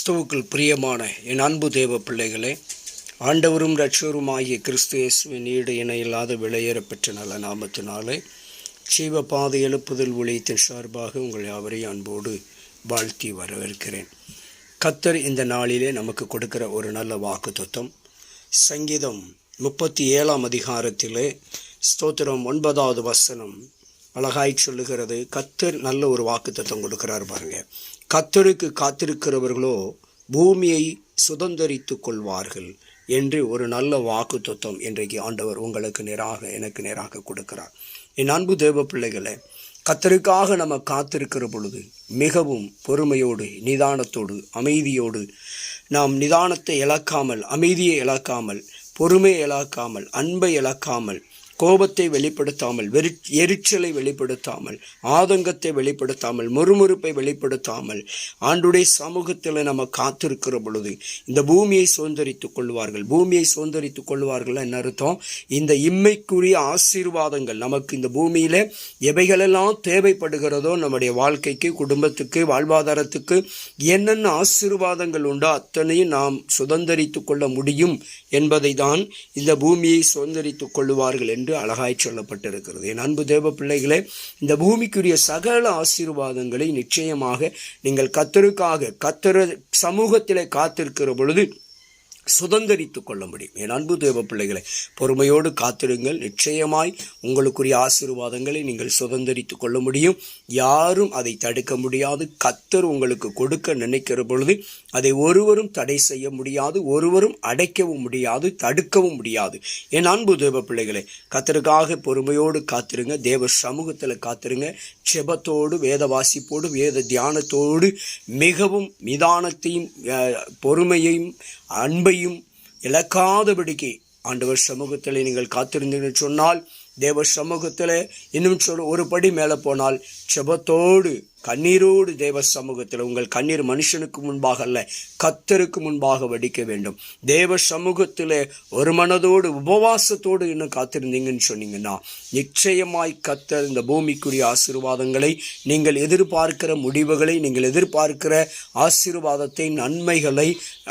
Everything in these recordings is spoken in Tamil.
கிறிஸ்துவுக்குள் பிரியமான என் அன்பு தேவ பிள்ளைகளே, ஆண்டவரும் இரட்சகருமாகிய கிறிஸ்து இயேசுவின் ஈடு இணையில்லாத விலையேற பெற்ற நல்ல நாமத்தினாலே ஜீவ பாதை எழுப்புதல் ஊழியத்தின் சார்பாக உங்கள் யாவரையும் அன்போடு வாழ்த்தி வரவேற்கிறேன். கர்த்தர் இந்த நாளிலே நமக்கு கொடுக்கிற ஒரு நல்ல வாக்குத்தத்தம் சங்கீதம் 37 அதிகாரத்திலே ஸ்தோத்திரம் 9வது வசனம் அழகாய் சொல்லுகிறது. கர்த்தர் நல்ல ஒரு வாக்குத்தத்தம் கொடுக்கிறார் பாருங்க. கர்த்தருக்கு காத்திருக்கிறவர்களோ பூமியை சுதந்தரித்து கொள்வார்கள் என்று ஒரு நல்ல வாக்குத்தத்தம் இன்றைக்கு ஆண்டவர் உங்களுக்கு நேராக எனக்கு நேராக கொடுக்கிறார். என் அன்பு தேவ பிள்ளைகளே, கர்த்தருக்காக நம்ம காத்திருக்கிற பொழுது மிகவும் பொறுமையோடு நிதானத்தோடு அமைதியோடு நாம் நிதானத்தை இழக்காமல், அமைதியை இழக்காமல், பொறுமையை இழக்காமல், அன்பை இழக்காமல், கோபத்தை வெளிப்படுத்தாமல், எரிச்சலை வெளிப்படுத்தாமல், ஆதங்கத்தை வெளிப்படுத்தாமல், முறுமுறுப்பை வெளிப்படுத்தாமல் ஆண்டுடைய சமூகத்தில் நம்ம காத்திருக்கிற பொழுது இந்த பூமியை சுதந்தரித்துக் கொள்வார்கள். பூமியை சுதந்தரித்துக் கொள்வார்கள் என்ன அர்த்தம்? இந்த இம்மைக்குரிய ஆசீர்வாதங்கள் நமக்கு இந்த பூமியில எவைகளெல்லாம் தேவைப்படுகிறதோ, நம்முடைய வாழ்க்கைக்கு, குடும்பத்துக்கு, வாழ்வாதாரத்துக்கு என்னென்ன ஆசீர்வாதங்கள் உண்டோ அத்தனையும் நாம் சுதந்தரித்துக் கொள்ள முடியும் என்பதை தான் இந்த பூமியை சுதந்தரித்துக் கொள்வார்கள் என்று அழகாய் சொல்லப்பட்டிருக்கிறது. என் அன்பு தேவ பிள்ளைகளே, இந்த பூமிக்குரிய சகல ஆசீர்வாதங்களை நிச்சயமாக நீங்கள் கர்த்தருக்காக கர்த்தர் சமூகத்திலே காத்திருக்கிற பொழுது சுதந்தரித்துக் கொள்ள முடியும். என் அன்பு தேவ பிள்ளைகளை, பொறுமையோடு காத்திருங்கள். நிச்சயமாய் உங்களுக்குரிய ஆசீர்வாதங்களை நீங்கள் சுதந்தரித்துக் கொள்ள முடியும். யாரும் அதை தடுக்க முடியாது. கர்த்தர் உங்களுக்கு கொடுக்க நினைக்கிற பொழுது அதை ஒருவரும் தடை செய்ய முடியாது, ஒருவரும் அடைக்கவும் முடியாது, தடுக்கவும் முடியாது. என் அன்பு தேவ பிள்ளைகளை, கர்த்தருக்காக பொறுமையோடு காத்திருங்க. தேவ சமூகத்தில் காத்திருங்க. செபத்தோடு, வேத வாசிப்போடு, வேத தியானத்தோடு மிகவும் நிதானத்தையும் பொறுமையையும் அன்பையும் இழக்காதபடிக்கு ஆண்டவர் சமூகத்தில் நீங்கள் காத்திருந்தீங்கன்னு சொன்னால், தேவ சமூகத்தில் இன்னும் ஒரு படி மேலே போனால் செபத்தோடு கண்ணீரோடு தேவ சமூகத்தில், உங்கள் கண்ணீர் மனுஷனுக்கு முன்பாக அல்ல, கர்த்தருக்கு முன்பாக வடிக்க வேண்டும். தேவ சமூகத்தில் ஒரு மனதோடு உபவாசத்தோடு இன்னும் காத்திருந்தீங்கன்னு சொன்னீங்கன்னா நிச்சயமாய் கர்த்தர் இந்த பூமிக்குரிய ஆசீர்வாதங்களை, நீங்கள் எதிர்பார்க்கிற முடிவுகளை, நீங்கள் எதிர்பார்க்கிற ஆசீர்வாதத்தை, நன்மைகளை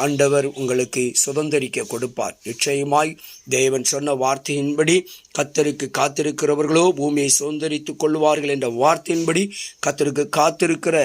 ஆண்டவர் உங்களுக்கு சுதந்தரிக்க கொடுப்பார். நிச்சயமாய் தேவன் சொன்ன வார்த்தையின்படி கர்த்தருக்கு காத்திருக்கிறவர்களோ பூமியை சுதந்தரித்துக் கொள்வார்கள் என்ற வார்த்தையின்படி கர்த்தருக்கு காத்திருக்கிற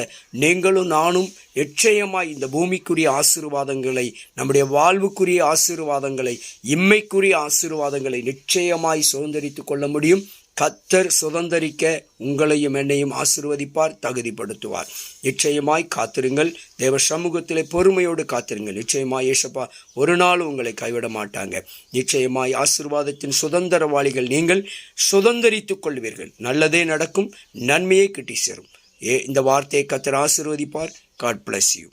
நீங்களும் நானும் நிச்சயமாய் இந்த பூமிக்குரிய ஆசீர்வாதங்களை, நம்முடைய வாழ்வுக்குரிய ஆசீர்வாதங்களை, இம்மைக்குரிய ஆசீர்வாதங்களை நிச்சயமாய் சுதந்தரித்துக் கொள்ள முடியும். கர்த்தர் சுதந்தரிக்க உங்களையும் என்னையும் ஆசீர்வதிப்பார், தகுதிப்படுத்துவார். நிச்சயமாய் காத்திருங்கள். தேவ சமூகத்திலே பொறுமையோடு காத்திருங்கள். நிச்சயமாய் ஏசப்பா ஒரு நாள் உங்களை கைவிட மாட்டாங்க. நிச்சயமாய் ஆசீர்வாதத்தின் சுதந்திரவாளிகள் நீங்கள் சுதந்தரித்துக் கொள்வீர்கள். நல்லதே நடக்கும், நன்மையை கிட்டி சேரும். இந்த வார்த்தையை கர்த்தர் ஆசீர்வதிப்பார். God bless you.